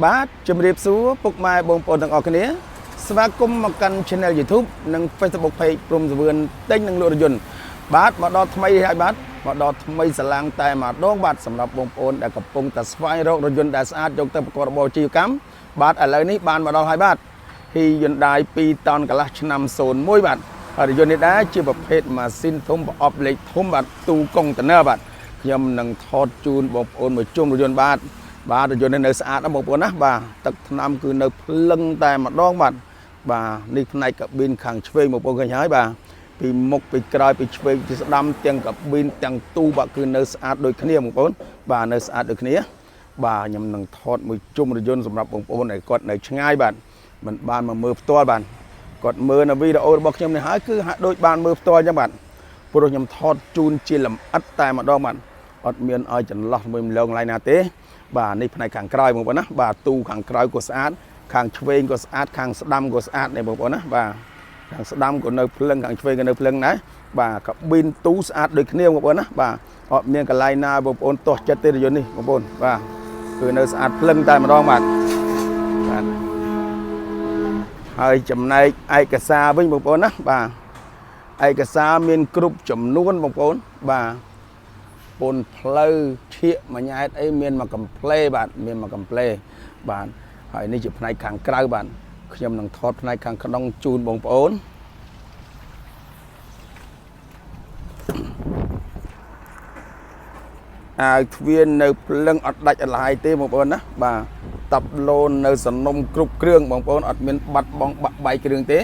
បាទជំរាបសួរពុកម៉ែបងប្អូនទាំងអស់គ្នាស្វាគមន៍មកកាន់ Channel YouTube និង Facebook Page ព្រំសវឿនទិញនិងលក់រថយន្តបាទមកដល់ថ្មីហើយបាទមកដល់ថ្មីស្រឡាំងតែម្ដងបាទសម្រាប់បងប្អូនដែលកំពុងតែស្វែងរករថយន្តដែលស្អាតយកទៅប្រកបរបរអាជីវកម្មបាទឥឡូវនេះបានមកដល់ហើយបាទ Hyundai 2 តោនកន្លះឆ្នាំ01បាទរថយន្តនេះដែរជាប្រភេទម៉ាស៊ីនធំប្រអប់លេខធំបាទទូកុងតឺន័របាទខ្ញុំនឹងថតជូនបងប្អូនមួយជុំរថយន្តបាទបាទរថយន្តនេះនៅស្អាតណាស់បងប្អូនណាបាទទឹកថ្នាំគឺនៅភ្លឹងតែម្ដងបាទនេះផ្នែកកាប៊ីនខាងឆ្វេងបងប្អូនឃើញហើយបាទពីមុខពីក្រោយពីឆ្វេងពីស្ដាំទាំងកាប៊ីនទាំងទូបាទគឺនៅស្អាតដូចគ្នាបងប្អូនបាទនៅស្អាតដូចគ្នាបាទខ្ញុំនឹងថតមួយជុំរថយន្តសម្រាប់បងប្អូនដែលគាត់នៅឆ្ងាយបាទមិនបានមកមើលផ្ទាល់បាទគាត់មើលនៅវីដេអូរបស់ខ្ញុំនេះហើយគឺហាក់ដូចបានមើលផ្ទាល់អញ្ចឹងបាទព្រោះខ្ញុំថតជូនជាលម្អិតតែម្ដងបាទអត់មានឲ្យចន្លោះមួយម្លងឡើយណាទេបាទនេះផ្នែកខាងក្រោយបងប្អូនណាបាទទូខាងក្រោយក៏ស្អាតខាងឆ្វេងក៏ស្អាតខាងស្ដាំក៏ស្អាតដែរបងប្អូនណាបាទខាងស្ដាំក៏នៅភ្លឹងខាងឆ្វេងក៏នៅភ្លឹងដែរបាទកាប៊ីនទូស្អាតដូចគ្នាបងប្អូនណាបាទអត់មានកន្លែងណាបងប្អូនទាស់ចិត្តទេរថយន្តនេះបងប្អូនបាទគឺនៅស្អាតភ្លឹងតែម្ដងបាទហើយចំណែកឯកសារវិញបងប្អូនណាបាទឯកសារមានគ្រប់ចំនួនបងប្អូនបាទពន្ធផ្លូវឈៀកមួយញ៉ែតអីមានមកកំប្លេបាទមានមកកំប្លេបាទហើយនេះជាផ្នែកខាងក្រៅបាទខ្ញុំនឹងថតផ្នែកខាងក្នុងជូនបងប្អូនអាវទ្វារនៅភ្លឹងអត់ដាច់អត់ឡាយទេបងប្អូនណាបាទតាប់ឡូននៅសំណុំគ្រប់គ្រឿងបងប្អូនអត់មានបាត់បង់បាក់បែកគ្រឿងទេ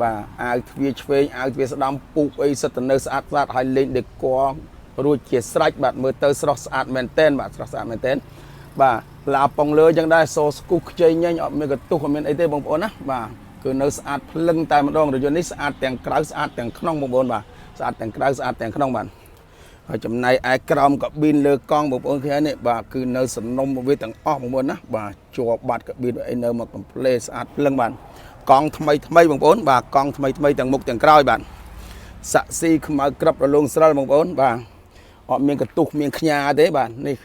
បាទអាវទ្វារឆ្វេងអាវទ្វារស្ដាំពូកអីសិតទៅនៅស្អាតស្អាតហើយលេងដេករួចជាស្រេចបាទមើលទៅស្រស់ស្អាតមែនតែនបាទស្រស់ស្អាតមែនតែនបាទឡាប៉ុងលើចឹងដែរសូស្គូខ្ចីញញអត់មានកន្ទុះអត់មានអីទេបងប្អូនណាបាទគឺនៅស្អាតភ្លឹងតែម្ដងរថយន្តនេះស្អាតទាំងក្រៅស្អាតទាំងក្នុងបងប្អូនបាទស្អាតទាំងក្រៅស្អាតទាំងក្នុងបាទហើយចំណែកឯក្រោមកាប៊ីនលើកង់បងប្អូនឃើញនេះបាទគឺនៅសំណុំវាទាំងអស់បងប្អូនណាបាទជាប់បាត់កាប៊ីនអីនៅមកកំប្លេស្អាតភ្លឹងបាទកង់ថ្មីបងប្អូនបាទកង់ថ្មីទាំងមុខទាំងក្រោយបាទសាក់ស៊ីខ្មៅក្របរលោងស្រិលបងប្អូនបាទអត់មានកន្ទុះមានខ្ញាទេបាទនេះ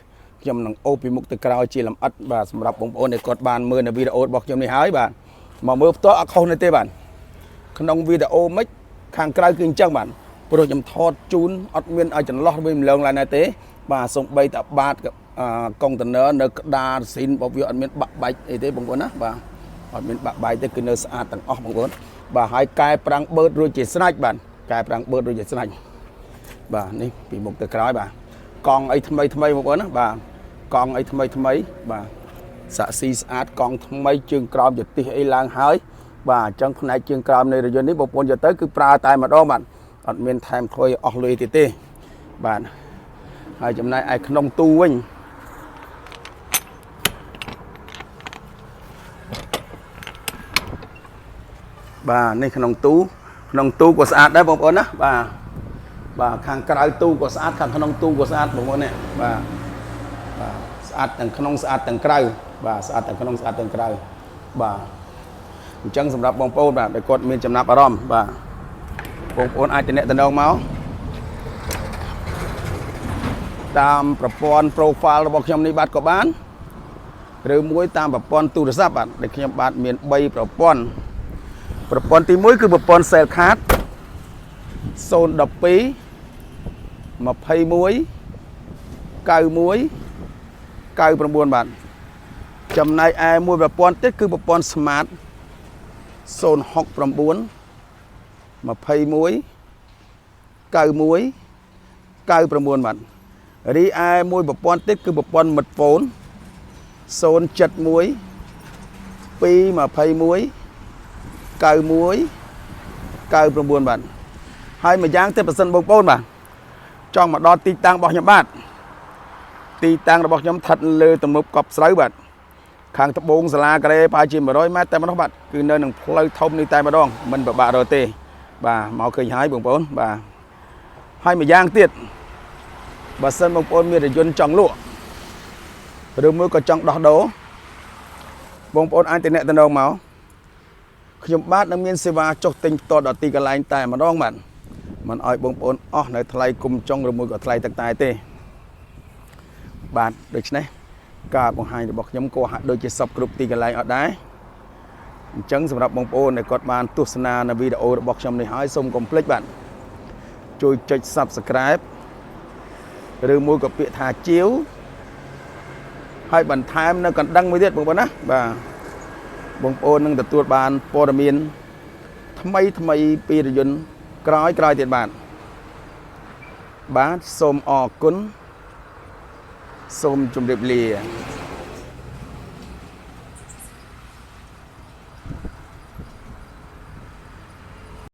ខ្ញុំនឹងអូសពីមុខទៅក្រោយជាលម្អិតបាទសម្រាប់បងប្អូនដែលគាត់បានមើលនៅវីដេអូរបស់ខ្ញុំនេះហើយបាទមកមើលផ្ទាល់អត់ខុសនេះទេបាទក្នុងវីដេអូមិនខាងក្រៅគឺអញ្ចឹងបាទព្រោះខ្ញុំថតជូនអត់មានឲ្យចន្លោះវិញម្លងឡើយណាទេបាទសំបីតាបាតកុងតឺន័រនៅក្តារស៊ីនរបស់វាអត់មានបាក់បែកអីទេបងប្អូនណាបាទអត់មានបាក់បែកទេគឺនៅស្អាតទាំងអស់បងប្អូនបាទហើយកែប្រាំងបឺតរួចជាស្រេចបាទកែប្រាំងបឺតរួចជាស្រេចបាទនេះពីមុខទៅក្រោយបាទកង់អីថ្មីបងប្អូនណាបាទកង់អីថ្មីបាទសាក់ស៊ីស្អាតកង់ថ្មីជើងក្រោមយតិសអីឡើងហើយបាទអញ្ចឹងផ្នែកជើងក្រោមនៃរថយន្តនេះបងប្អូនយកទៅគឺប្រើតែម្ដងបាទអត់មានថែមខ្លុយអស់លុយទេបាទហើយចំណែកឯក្នុងទូវិញបាទនេះក្នុងទូក៏ស្អាតដែរបងប្អូនណាបាទខាងក្រៅទូក៏ស្អាតខាងក្នុងទូក៏ស្អាតបងប្អូននេះបាទស្អាតទាំងក្នុងស្អាតទាំងក្រៅបាទស្អាតទាំងក្នុងស្អាតទាំងក្រៅបាទអញ្ចឹងសម្រាប់បងប្អូនបាទដែលគាត់មានចំណាប់អារម្មណ៍បាទបងប្អូនអាចតំណមកតាមប្រព័ន្ធ profile របស់ខ្ញុំនេះបាទក៏បានឬមួយតាមប្រព័ន្ធទូរស័ព្ទបាទដែលខ្ញុំបាទមាន3ប្រព័ន្ធទី1គឺប្រព័ន្ធ Cell Card 012 21 91 99បាទចំណែកឯមួយប្រព័ន្ធទៀតគឺប្រព័ន្ធ Smart 069 21 91 99បាទរីឯមួយប្រព័ន្ធទៀតគឺប្រព័ន្ធមិត្តហ្វូន071 221 91 99បាទហើយមួយយ៉ាងទៀតបើសិនបងប្អូនបាទចង់មកដល់ទីតាំងរបស់ខ្ញុំបាទទីតាំងរបស់ខ្ញុំស្ថិតលើទំនប់កប់ស្រូវបាទខាងត្បូងសាលាការ៉េប្រហែលជា100ម៉ែត្រតែម្ដងបាទគឺនៅនឹងផ្លូវធំនេះតែម្ដងមិនពិបាករកទេបាទមកឃើញហើយបងប្អូនបាទហើយមួយយ៉ាងទៀតបើសិនបងប្អូនមានរថយន្តចង់លក់ឬមួយក៏ចង់ដោះដូរបងប្អូនអាចតំណមកខ្ញុំបាទនឹងមានសេវាចុះទិញផ្ទាល់ដល់ទីកន្លែងតែម្ដងបាទមិនឲ្យបងប្អូនអស់នៅថ្លៃគុំចុងឬមួយក៏ថ្លៃទឹកតែទេបាទដូច្នេះ ការបង្ហាញរបស់ខ្ញុំក៏ហាក់ដូចជាសពគ្រប់ទីកន្លែងអត់ដែរអញ្ចឹងសម្រាប់បងប្អូនដែលគាត់បានទស្សនានៅវីដេអូរបស់ខ្ញុំនេះហើយសូមកុំភ្លេចបាទជួយចុច Subscribe ឬមួយក៏ពាក្យថាជាវហើយបន្ថែមនៅកណ្ដឹងមួយទៀតបងប្អូនណាបាទបងប្អូននឹងទទួលបានព័ត៌មានថ្មីពីរថយន្តក្រោយទៀតបាទសូមអរគុណសូមជម្រាបលា